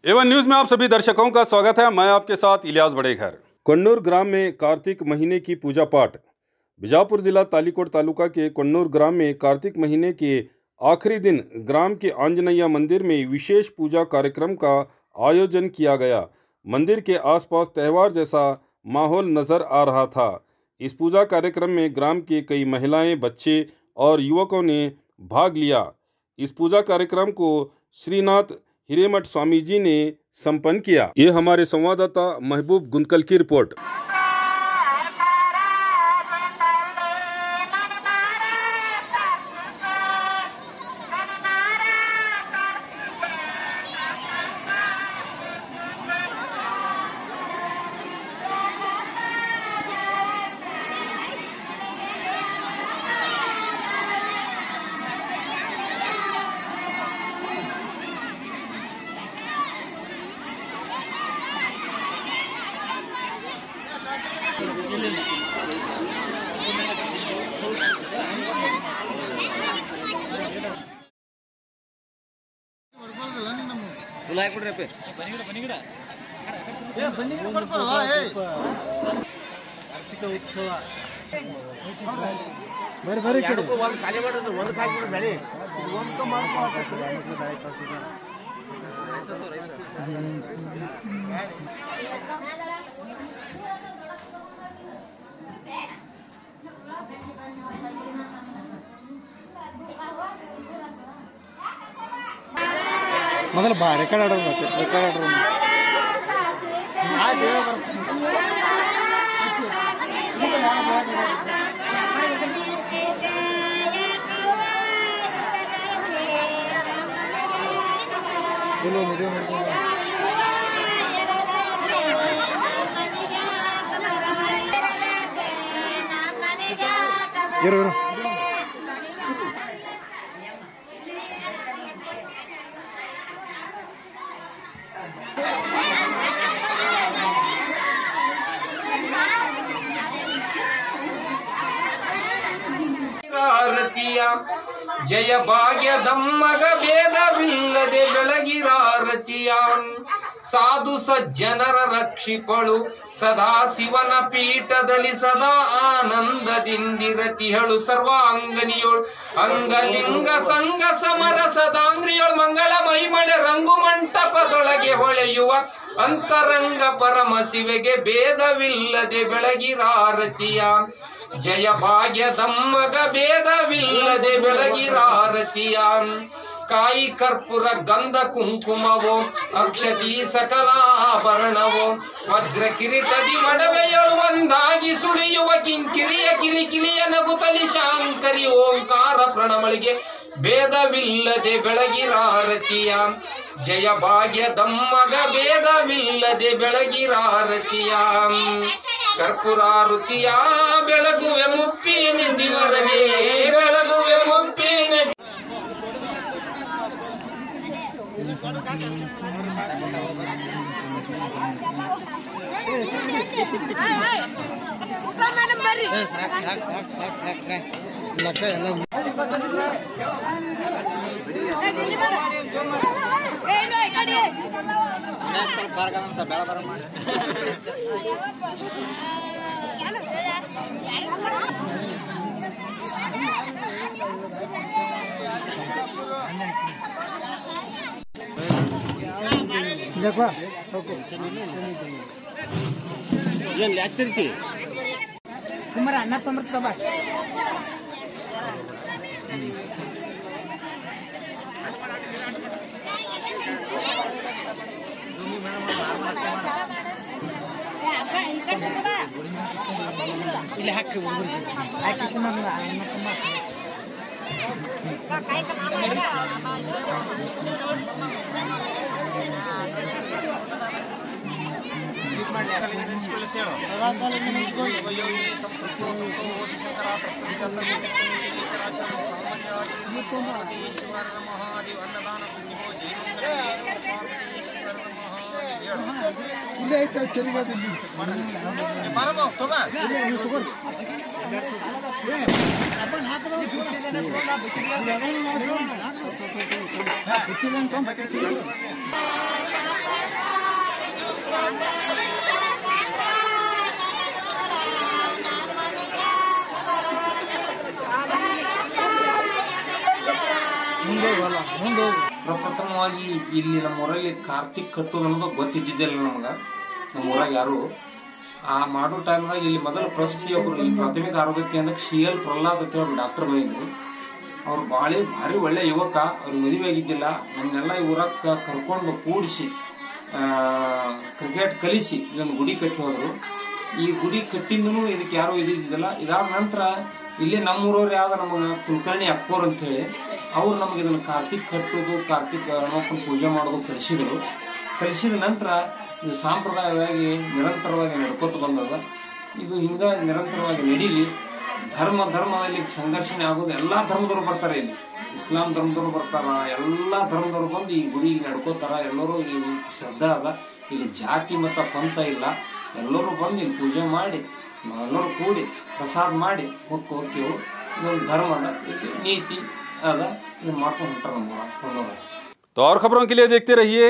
Avon news में आप सभी दर्शकों का स्वागत है। मैं आपके साथ इलियास बड़ेघर। कन्नूर ग्राम में कार्तिक महीने की पूजा पाठ। बीजापुर जिला तालीकोट तालुका के कन्नूर ग्राम में कार्तिक महीने के आखिरी दिन ग्राम के आंजनेय मंदिर में विशेष पूजा कार्यक्रम का आयोजन किया गया। मंदिर के आसपास त्यौहार जैसा माहौल नजर आ रहा था। इस पूजा कार्यक्रम में ग्राम के कई महिलाएं, बच्चे और युवकों ने भाग लिया। इस पूजा कार्यक्रम को श्रीनाथ हिरेमठ स्वामी जी ने संपन्न किया। ये हमारे संवाददाता महबूब गुंदकल की रिपोर्ट। ಕಾರ್ತಿಕ ಉತ್ಸವ ಮೊದಲು ಬಾ ರೆಕಾರ್ಡ್ ಆರ್ಡರ್ ಇರು ಜಯ ಭಾಗ್ಯದಮ್ಮಗ ಭೇದವಿಲ್ಲದೆ ಬೆಳಗಿರಾರತಿಯ ಸಾಧು ಸಜ್ಜನರ ರಕ್ಷಿಪಳು ಸದಾ ಶಿವನ ಪೀಠದಲ್ಲಿ ಸದಾ ಆನಂದದಿಂದಿರತಿಹಳು ಸರ್ವಾಂಗನಿಯೋಳು ಅಂಗಲಿಂಗ ಸಂಗ ಸಮರ ಸದಾಂಗ್ರಿಯೋಳು ಮಂಗಳ ಮಹಿಮಳೆ ರಂಗು ಮಂಟಪದೊಳಗೆ ಹೊಳೆಯುವ ಅಂತರಂಗ ಪರಮ ಶಿವೆಗೆ ಭೇದವಿಲ್ಲದೆ ಬೆಳಗಿರಾರತಿಯ ಜಯ ಭಾಗ್ಯದಮ್ಮಗ ಭೇದವಿಲ್ಲದೆ ಬೆಳಗಿರಾರತಿಯ ಕಾಯಿ ಕರ್ಪೂರ ಗಂಧ ಕುಂಕುಮವೋ ಅಕ್ಷತಿ ಸಕಲಾಭರಣವೋ ವಜ್ರ ಕಿರೀಟದಿ ಮಡವೆಯಳು ಒಂದಾಗಿ ಸುಳಿಯುವ ಕಿಂಕಿರಿಯ ಕಿಲಿಕಿಲಿಯ ನಗುತ್ತಲಿ ಶಾಂಕರಿ ಓಂಕಾರ ಪ್ರಣಮಳಿಗೆ ಭೇದವಿಲ್ಲದೆ ಬೆಳಗಿರಾರತಿಯ ಜಯ ಭಾಗ್ಯದಮ್ಮಗ ಭೇದವಿಲ್ಲದೆ ಬೆಳಗಿರಾರತಿಯ ಕರ್ಪೂರಾರುತಿಯ ಬೆಳಗುವೆ ಮುಪ್ಪಿನಿಂದಿವರೆಗೆ ಬೆಳಗುವೆ ಮುಪ್ಪಿನ ಏನ್ ಯಾತಿರ್ತಿ ಕುಮಾರ ಅನ್ನ ತೊಂಬರ್ತವ ಇಲ್ಲಿ ಹಾಕಿ ಹಾಕಿ Thank you. ಪ್ರಪ್ರಥಮವಾಗಿ ಇಲ್ಲಿ ನಮ್ಮೂರಲ್ಲಿ ಕಾರ್ತಿಕ್ ಕಟ್ಟೋದು ಅನ್ನೋದು ಗೊತ್ತಿದ್ದಿದ್ದಿಲ್ಲ ನಮ್ಗೆ. ನಮ್ಮೂರಾಗ ಯಾರು ಆ ಮಾಡೋ ಟೈಮ್ದಾಗ ಇಲ್ಲಿ ಮೊದಲು ಪ್ರಸ್ತಿ ಒಬ್ರು ಈ ಪ್ರಾಥಮಿಕ ಆರೋಗ್ಯ ಕೇಂದ್ರಕ್ಕೆ CL ಪ್ರಹ್ಲಾದ್ ಅಂತ ಹೇಳಿ ಡಾಕ್ಟರ್ ಬಂದಿದ್ರು. ಅವ್ರು ಭಾರಿ ಒಳ್ಳೆ ಯುವಕ. ಅವ್ರು ಮದುವೆ ಆಗಿದ್ದಿಲ್ಲ. ನಮ್ಮನ್ನೆಲ್ಲ ಈ ಊರಾಗ ಕರ್ಕೊಂಡು ಕೂಡಿಸಿ ಕ್ರಿಕೆಟ್ ಕಲಿಸಿ ಇದೊಂದು ಗುಡಿ ಕಟ್ಟಿ ಹೋದ್ರು. ಈ ಗುಡಿ ಕಟ್ಟಿಂದನೂ ಇದಕ್ಕೆ ಯಾರು ಇದ್ದಿದ್ದಿಲ್ಲ. ಇದಾದ ನಂತರ ಇಲ್ಲಿ ನಮ್ಮೂರವ್ರು ಯಾವ್ದು ನಮಗೆ ಕುಲಕರ್ಣಿ ಅಕ್ಕೋರ್ ಅಂತ ಹೇಳಿ ಅವ್ರು ನಮಗೆ ಇದನ್ನು ಕಾರ್ತಿಕ್ ಕಟ್ಟೋದು, ಕಾರ್ತಿಕ್ ಹನುಮಪ್ಪನ ಪೂಜೆ ಮಾಡೋದು ಕಲಿಸಿದ್ರು. ಕಲಿಸಿದ ನಂತರ ಇದು ಸಾಂಪ್ರದಾಯವಾಗಿ ನಿರಂತರವಾಗಿ ನಡ್ಕೋತ ಬಂದದ. ಇದು ಹಿಂಗ ನಿರಂತರವಾಗಿ ನಡೀಲಿ. ಧರ್ಮದಲ್ಲಿ ಸಂಘರ್ಷಣೆ ಆಗೋದು. ಎಲ್ಲಾ ಧರ್ಮದವರು ಬರ್ತಾರೆ ಇಲ್ಲಿ. ಇಸ್ಲಾಂ ಧರ್ಮದವರು ಬರ್ತಾರ, ಎಲ್ಲಾ ಧರ್ಮದವರು ಬಂದು ಈ ಗುಡಿ ನಡ್ಕೋತಾರ. ಎಲ್ಲರೂ ಈ ಶ್ರದ್ಧಾ ಅದ. ಇಲ್ಲಿ ಜಾತಿ ಮತ ಪಂಥ ಇಲ್ಲ. ಎಲ್ಲರೂ ಬಂದು ಇಲ್ಲಿ ಪೂಜೆ ಮಾಡಿ ಎಲ್ಲರೂ ಕೂಡಿ ಪ್ರಸಾದ ಮಾಡಿ ಹೋಗ್ತೇವೆ. ಇದೊಂದು ಧರ್ಮದ ನೀತಿ ಅದ. ಇದನ್ನ ಮಾಡ್ಕೊಂಡು ಹೊಂಟಾರ ನಮ್ಮ. तो और खबरों के लिए देखते रहिए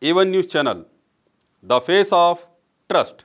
A1 news channel, the face of trust.